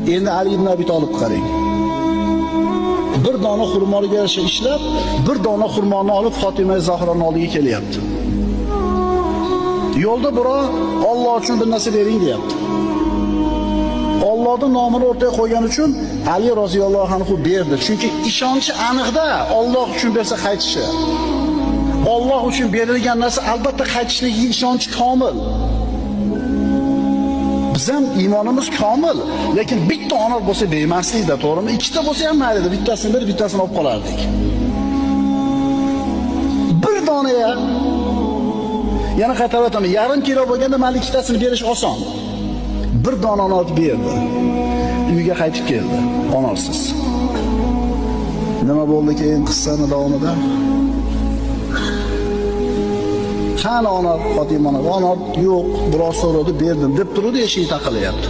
Endi Ali ibn Abi Talib qarang. Bir dona xurmoga yarasha ishlab, bir dona xurmoni olib Fatima Zahroning oldiga kelyapti. Yo'lda birov Alloh uchun bir narsa bering deyapti. Allohning nomini o'rtaga qo'ygan uchun Ali roziyallohu anhu berdi. Chunki ishonchi aniqda Alloh uchun bersa qaytishi. Alloh uchun berilgan narsa albatta qaytishligi ishonchi komil. Bizam iymonimiz komil, lekin bitta ona bo'lsa bermaslikda, to'g'rimi? Ikkita bo'lsa ham mayli, bittasini berib, bittasini olib qolardik. Bir dona ya. Yana qaytarib aytaman, yarim kilo bo'lganda mayli ikkitasini berish oson. Bir donani olib berdi. Uyga qaytib keldi, onasiz. Nima bo'ldi keyin qissani davomida? Qani ona Fatimani, ona yo'q, biroz so'radi, berdim deb turdi, eshik taqilyapti.